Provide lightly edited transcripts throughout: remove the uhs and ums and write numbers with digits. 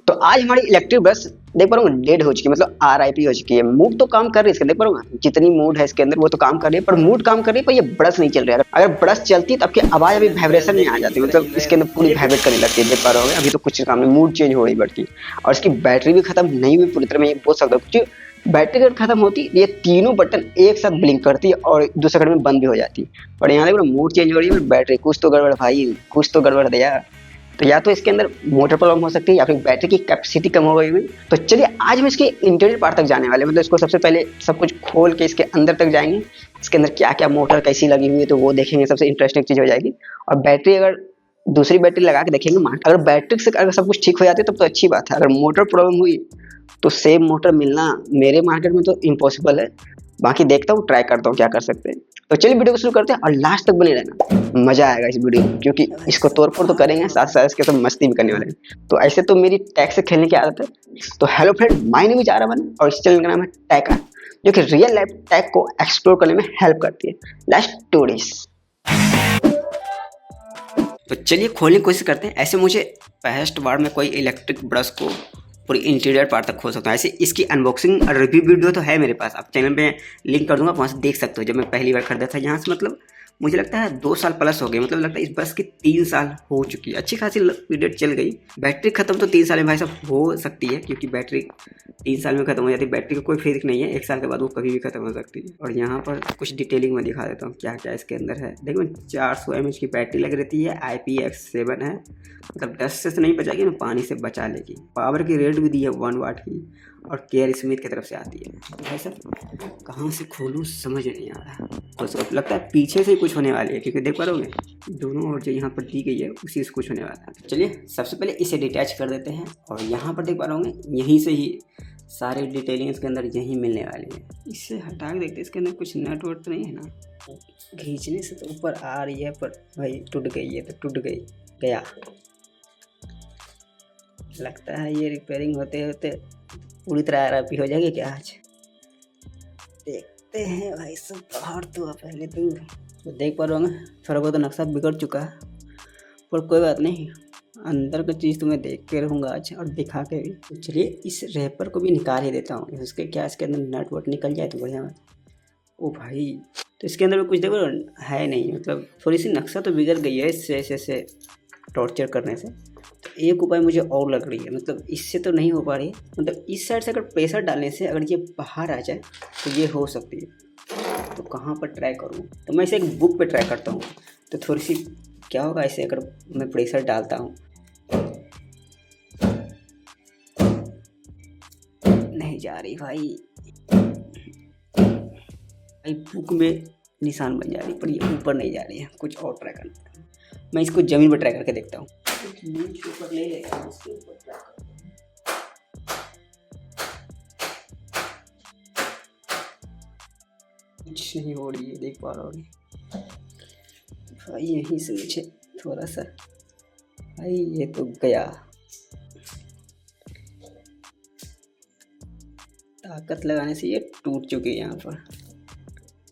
तो आज हमारी इलेक्ट्रिक ब्रश देख पा रहा हूँ डेड हो चुकी है, मतलब RIP हो चुकी है। मूड तो काम कर रही है इसके, देख पा रहा हूँ जितनी मूड है इसके अंदर वो तो काम कर रही है, पर मूड काम कर रही है पर ये ब्रश नहीं चल रहा है। अगर ब्रश चलती तो आपकी आवाज अभी वाइब्रेशन में आ जाती है, मतलब इसके अंदर पूरी वाइब्रेट करने लगती है। देख पा रहे हो अभी तो कुछ काम नहीं, मूड चेंज हो रही बढ़ती और इसकी बैटरी भी खत्म नहीं हुई पूरी तरह, मैं ये बोल सकता हूँ। कुछ बैटरी अगर खत्म होती ये तीनों बटन एक साथ ब्लिंक करती है और 2 सेकंड में बंद भी हो जाती है। पर यहाँ देखो मूड चेंज हो रही है, बैटरी कुछ तो गड़बड़ भाई, कुछ तो गड़बड़ दिया। तो या तो इसके अंदर मोटर प्रॉब्लम हो सकती है या फिर बैटरी की कैपेसिटी कम हो गई हुई। तो चलिए आज हम इसके इंटीरियर पार्ट तक जाने वाले हैं, मतलब इसको सबसे पहले सब कुछ खोल के इसके अंदर तक जाएंगे। इसके अंदर क्या क्या मोटर कैसी लगी हुई है तो वो देखेंगे, सबसे इंटरेस्टिंग चीज हो जाएगी। और बैटरी अगर दूसरी बैटरी लगा के देखेंगे, अगर बैटरी से अगर सब कुछ ठीक हो जाती है तब तो अच्छी बात है। अगर मोटर प्रॉब्लम हुई तो सेम मोटर मिलना मेरे मार्केट में तो इम्पॉसिबल है। बाकी देखता हूँ, ट्राई करता हूँ क्या कर सकते हैं। तो चलिए वीडियो को शुरू करते हैं और लास्ट तक बने रहना, मजा आएगा इस वीडियो में, क्योंकि इसको तोड़ फोड़ तो करेंगे साथ साथ इसके सब मस्ती भी करने वाले हैं। तो ऐसे तो मेरी टैग से खेलने की आदत है। तो hello friend, my name is Arman और इस चैनल का नाम है टैग, जो कि रियल लाइफ टैग को एक्सप्लोर करने में हेल्प करती है। Let's do this. तो चलिए खोलने की कोशिश करते हैं। ऐसे मुझे फर्स्ट बार में कोई इलेक्ट्रिक ब्रश को पूरी इंटीरियर पार्ट तक खोल सकता हूँ। ऐसे इसकी अनबॉक्सिंग और रिव्यू वीडियो तो है मेरे पास, आप चैनल पे लिंक कर दूंगा, वहाँ से देख सकते हो। जब मैं पहली बार खरीदा था यहाँ से, मतलब मुझे लगता है 2 साल प्लस हो गए, मतलब लगता है इस ब्रश की 3 साल हो चुकी है। अच्छी खासी पीरियड चल गई। बैटरी खत्म तो 3 साल में भाई साहब हो सकती है, क्योंकि बैटरी 3 साल में खत्म हो जाती है। बैटरी का कोई फिक्र नहीं है, 1 साल के बाद वो कभी भी खत्म हो सकती है। और यहाँ पर कुछ डिटेलिंग में दिखा देता हूँ क्या क्या इसके अंदर है। देखो 400 mAh की बैटरी लग रहती है, IPX7 है, मतलब डस्ट से नहीं बचाएगी ना, पानी से बचा लेगी। पावर की रेट भी दी है 1 वाट की, और केयर स्मिथ की तरफ से आती है। भाई साहब कहाँ से खोलूँ समझ नहीं आ रहा, तो लगता है पीछे से ही कुछ होने वाली है, क्योंकि देख पा रहे होंगे दोनों ओर जो यहाँ पर दी गई है उसी से कुछ होने वाला है। चलिए सबसे पहले इसे डिटैच कर देते हैं, और यहाँ पर देख पा रहे होंगे यहीं से ही सारी डिटेलिंग इसके अंदर यहीं मिलने वाली है। इससे हटा के देखते हैं इसके अंदर कुछ नट वट तो नहीं है ना। खींचने से तो ऊपर आ रही है, पर भाई टूट गई है तो टूट गया। लगता है ये रिपेयरिंग होते होते पूरी तरह RIP हो जाएगी क्या आज। देखते हैं भाई सब बाहर तो पहले तो देख पा रहे होंगे थोड़ा बहुत नक्शा बिगड़ चुका है, पर कोई बात नहीं, अंदर का चीज़ तो मैं देख के रहूँगा आज और दिखा के भी। तो चलिए इस रैपर को भी निकाल ही देता हूँ, उसके क्या इसके अंदर नट वट निकल जाए तो बढ़िया बात। ओ भाई तो इसके अंदर भी कुछ देखो है नहीं, मतलब थोड़ी सी नक्शा तो बिगड़ गई है इससे ऐसे टॉर्चर करने से। तो एक उपाय मुझे और लग रही है, मतलब इससे तो नहीं हो पा रही है, मतलब इस साइड से अगर प्रेशर डालने से अगर ये बाहर आ जाए तो ये हो सकती है। तो कहाँ पर ट्राई करूँ, तो मैं इसे एक बुक पे ट्राई करता हूँ। तो थोड़ी सी क्या होगा ऐसे अगर मैं प्रेशर डालता हूँ, नहीं जा रही भाई बुक में निशान बन जा रही, पर ये ऊपर नहीं जा रही है। कुछ और ट्राई करना है, मैं इसको ज़मीन पर ट्राई करके देखता हूँ। ऊपर नहीं लेगा, इसके ऊपर ट्राई कुछ नहीं हो रही है, देख पा रहा हूँ भाई। यहीं से मुझे थोड़ा सा भाई, ये तो गया, ताकत लगाने से ये टूट चुकी है यहाँ पर।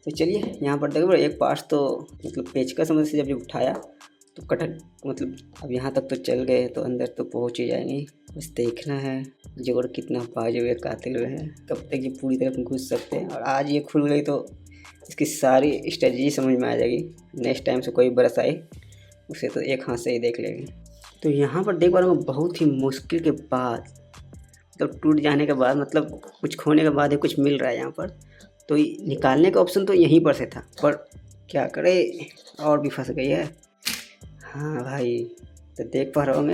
तो चलिए यहाँ पर देखो एक पार्ट तो मतलब पेचकस समझ से जब उठाया तो कटक, मतलब अब यहाँ तक तो चल गए तो अंदर तो पहुँच ही जाएंगे। बस देखना है जोड़ कितना बाजू है कातिल में है, कब तक ये पूरी तरह घुस सकते हैं। और आज ये खुल गई तो इसकी सारी स्ट्रेटजी समझ में आ जाएगी। नेक्स्ट टाइम से कोई बरस आए उसे तो एक हाथ से ही देख लेंगे। तो यहाँ पर देख पा रहा हूँ बहुत ही मुश्किल के बाद, मतलब टूट जाने के बाद, मतलब कुछ खोने के बाद ही कुछ मिल रहा है यहाँ पर। तो निकालने का ऑप्शन तो यहीं पर से था, पर क्या करे और भी फंस गई है। हाँ भाई तो देख पा रहे होंगे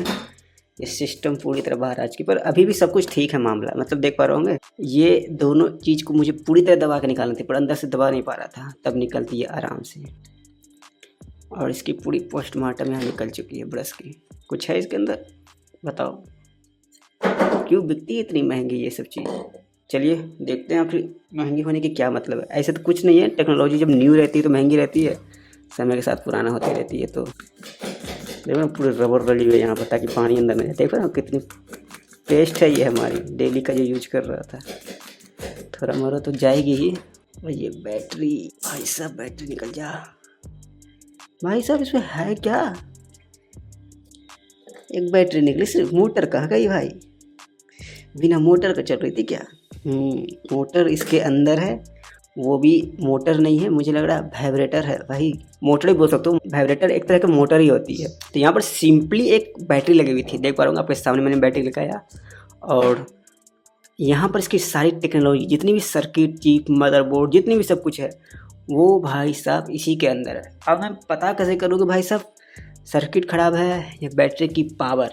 ये सिस्टम पूरी तरह बाहर आ चुकी, पर अभी भी सब कुछ ठीक है मामला, मतलब देख पा रहे होंगे ये दोनों चीज़ को मुझे पूरी तरह दबा के निकालना थी, पर अंदर से दबा नहीं पा रहा था, तब निकलती है आराम से। और इसकी पूरी पोस्टमार्टम यहाँ निकल चुकी है ब्रश की। कुछ है इसके अंदर बताओ, क्यों बिकती है इतनी महंगी ये सब चीज़। चलिए देखते हैं आखिर महंगी होने की क्या मतलब है। ऐसे तो कुछ नहीं है, टेक्नोलॉजी जब न्यू रहती है तो महंगी रहती है, समय के साथ पुराना होती रहती है। तो देखो पूरे रबर रली हुई है यहाँ पर ताकि पानी अंदर नहीं जाए। देखो ना कितनी पेस्ट है ये हमारी डेली का जो यूज कर रहा था, थोड़ा मोरा तो जाएगी ही। और ये बैटरी भाई साहब, बैटरी निकल जा भाई साहब, इसमें है क्या, एक बैटरी निकली, सिर्फ मोटर कहाँ गई भाई। बिना मोटर का चल रही थी क्या? मोटर इसके अंदर है, वो भी मोटर नहीं है, मुझे लग रहा है वाइब्रेटर है भाई। मोटर ही बोल सकते हो, वाइब्रेटर एक तरह का मोटर ही होती है। तो यहाँ पर सिंपली एक बैटरी लगी हुई थी, देख पा रहा हूँ आपके सामने मैंने बैटरी लगाया। और यहाँ पर इसकी सारी टेक्नोलॉजी, जितनी भी सर्किट, चिप, मदरबोर्ड, जितनी भी सब कुछ है, वो भाई साहब इसी के अंदर है। अब मैं पता कैसे करूँ कि भाई साहब सर्किट ख़राब है या बैटरी की पावर?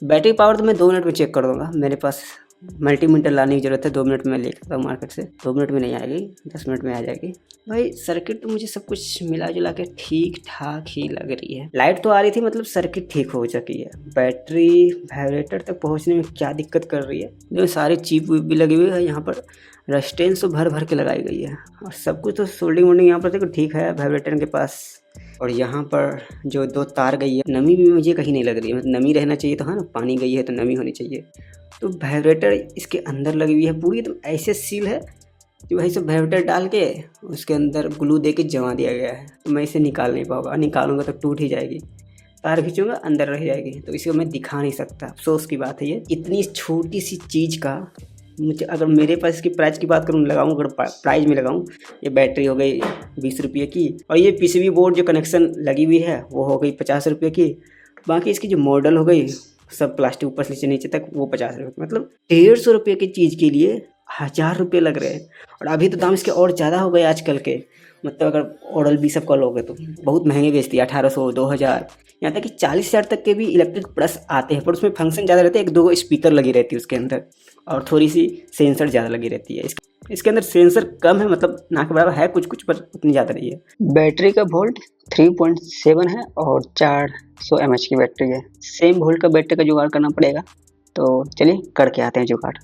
बैटरी पावर तो मैं 2 मिनट में चेक कर दूँगा। मेरे पास मल्टीमीटर लाने की ज़रूरत है, 2 मिनट में ले आता हूँ मार्केट से। 2 मिनट में नहीं आएगी, 10 मिनट में आ जाएगी। भाई सर्किट तो मुझे सब कुछ मिला जुला के ठीक ठाक ही लग रही है। लाइट तो आ रही थी, मतलब सर्किट ठीक हो चुकी है। बैटरी वाइब्रेटर तक पहुँचने में क्या दिक्कत कर रही है? जो सारे चिप विप भी लगी हुई है यहाँ पर, रेजिस्टेंस तो भर भर के लगाई गई है। और सब कुछ तो सोल्डिंग वोल्डिंग यहाँ पर देखो ठीक है वाइब्रेटर के पास। और यहाँ पर जो 2 तार गई है, नमी भी मुझे कहीं नहीं लग रही है। मतलब नमी रहना चाहिए तो, हाँ ना, पानी गई है तो नमी होनी चाहिए। तो वाइब्रेटर इसके अंदर लगी हुई है पूरी, एकदम ऐसे सील है कि भाई सब वाइब्रेटर डाल के उसके अंदर ग्लू दे के जमा दिया गया है। तो मैं इसे निकाल नहीं पाऊँगा, निकालूंगा तो टूट ही जाएगी। तार खींचूंगा अंदर रह जाएगी, तो इसको मैं दिखा नहीं सकता। अफसोस की बात है ये, इतनी छोटी सी चीज़ का मुझे, अगर मेरे पास इसकी प्राइस की बात करूँ, लगाऊँ अगर प्राइस में लगाऊँ, ये बैटरी हो गई 20 रुपये की, और ये पीसीबी बोर्ड जो कनेक्शन लगी हुई है वो हो गई 50 रुपये की। बाकी इसकी जो मॉडल हो गई सब प्लास्टिक ऊपर से नीचे तक, वो 50 रुपये। मतलब 150 रुपये की चीज़ के लिए 1000 रुपये लग रहे हैं। और अभी तो दाम इसके और ज़्यादा हो गए आजकल के। मतलब अगर ओरल भी सब का लोगे तो बहुत महंगे बेचती है, 1800, 2000, यहाँ तक कि 40,000 तक के भी इलेक्ट्रिक प्लस आते हैं। पर उसमें फंक्शन ज़्यादा रहते हैं, 1-2 स्पीकर लगी रहती है उसके अंदर, और थोड़ी सी सेंसर ज़्यादा लगी रहती है। इसके अंदर सेंसर कम है, मतलब ना के बराबर है कुछ कुछ, पर उतनी ज़्यादा नहीं है। बैटरी का वोल्ट 3.7 है और 400 mAh की बैटरी है। सेम वोल्ट का बैटरी का जुगाड़ करना पड़ेगा, तो चलिए करके आते हैं जुगाड़।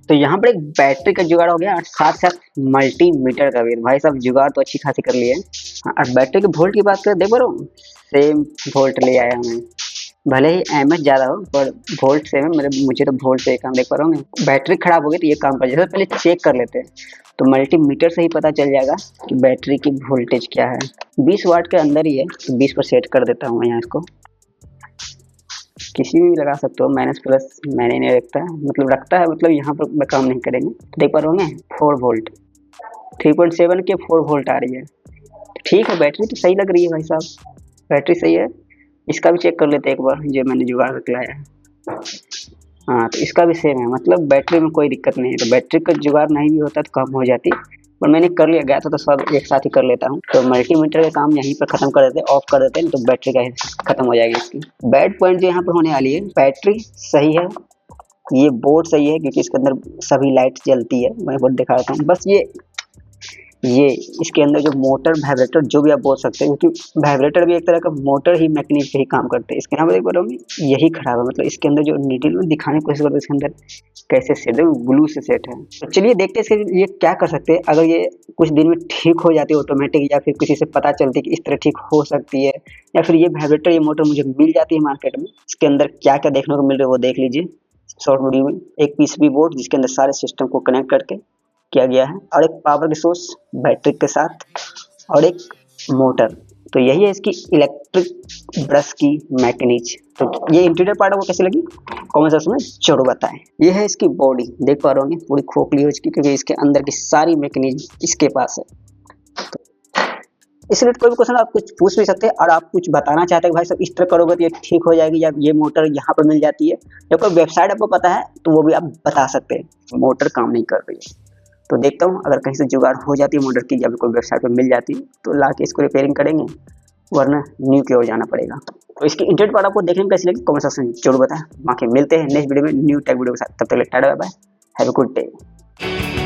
तो यहाँ पर एक बैटरी का जुगाड़ हो गया और साथ साथ मल्टीमीटर का भी। भाई साहब जुगाड़ तो अच्छी खासी कर लिए। हाँ, और बैटरी के वोल्ट की बात करें, देख रहा हूँ सेम वोल्ट ले आया हमें। भले ही एमएच ज़्यादा हो पर वोल्ट सेम है। मुझे तो वोल्ट से काम देख पा रहा हूँ मैं। बैटरी खराब हो गई तो ये काम कर जाए, पहले चेक कर लेते हैं। तो मल्टीमीटर से ही पता चल जाएगा कि बैटरी की वोल्टेज क्या है। 20 वाट के अंदर ही है, तो 20 पर सेट कर देता हूँ मैं यहाँ इसको। किसी में भी लगा सकते हो, माइनस प्लस मैंने नहीं रखता है, मतलब रखता है, मतलब यहाँ पर काम नहीं करेंगे। देख पा रहे होंगे 4 वोल्ट, 3.7 के 4 वोल्ट आ रही है। ठीक है, बैटरी तो सही लग रही है भाई साहब, बैटरी सही है। इसका भी चेक कर लेते हैं एक बार, जो मैंने जुगाड़ करके लाया है। हाँ, तो इसका भी सेम है, मतलब बैटरी में कोई दिक्कत नहीं है। तो बैटरी का जुगाड़ नहीं भी होता तो कम हो जाती, पर मैंने कर लिया, गया था तो सब एक साथ ही कर लेता हूँ। तो मल्टीमीटर का काम यहीं पर खत्म कर देते हैं, ऑफ कर देते हैं, तो बैटरी का खत्म हो जाएगी इसकी। बैड पॉइंट जो यहाँ पर होने वाली है, बैटरी सही है, ये बोर्ड सही है क्योंकि इसके अंदर सभी लाइट जलती है। मैं बोर्ड दिखा देता हूँ, बस ये इसके अंदर जो मोटर वाइब्रेटर जो भी आप बोल सकते हैं, क्योंकि वाइब्रेटर भी एक तरह का मोटर ही, मैकेनिक पे ही काम करते हैं। इसके यहाँ पर देख पा रहे होंगे यही खराब है, मतलब इसके अंदर जो नीडल में दिखाने की कोशिश करते हैं, इसके अंदर कैसे सेट है, ग्लू से सेट है। तो चलिए देखते हैं इसके ये क्या कर सकते हैं। अगर ये कुछ दिन में ठीक हो जाती है ऑटोमेटिक, या फिर किसी से पता चलती है कि इस तरह ठीक हो सकती है, या फिर ये वाइब्रेटर, ये मोटर मुझे मिल जाती है मार्केट में, इसके अंदर क्या क्या देखने को मिल रहा है वो देख लीजिए शॉर्ट वीडियो में। एक पीसीबी बोर्ड जिसके अंदर सारे सिस्टम को कनेक्ट करके किया गया है, और एक पावर की सोर्स बैटरी के साथ, और एक मोटर। तो यही है इसकी इलेक्ट्रिक ब्रश की मैकेनिज। तो ये इंटीरियर पार्ट आपको कैसी लगी कमेंट सेक्शन में जरूर बताएं। ये है इसकी बॉडी, देख पा रहे होंगे पूरी खोखली हो इसकी, क्योंकि इसके अंदर की सारी मैकेनिज इसके पास है। तो इसलिए कोई भी क्वेश्चन आप कुछ पूछ भी सकते हैं, और आप कुछ बताना चाहते हैं भाई साहब इस तरह करोगे तो ये ठीक हो जाएगी, या ये मोटर यहाँ पर मिल जाती है, या कोई वेबसाइट आपको पता है तो वो भी आप बता सकते हैं। मोटर काम नहीं कर रही है तो देखता हूँ, अगर कहीं से जुगाड़ हो जाती है मोटर की, या फिर कोई वेबसाइट पर मिल जाती है तो ला के इसको रिपेयरिंग करेंगे, वरना न्यू की ओर जाना पड़ेगा। तो इसकी इंटरनेट पार्ट आपको देखने में कैसी लगी कमेंट सेक्शन में जरूर बताएं। बाकी मिलते हैं नेक्स्ट वीडियो में न्यू टेक वीडियो के साथ, तब तक tata bye bye, have a good day.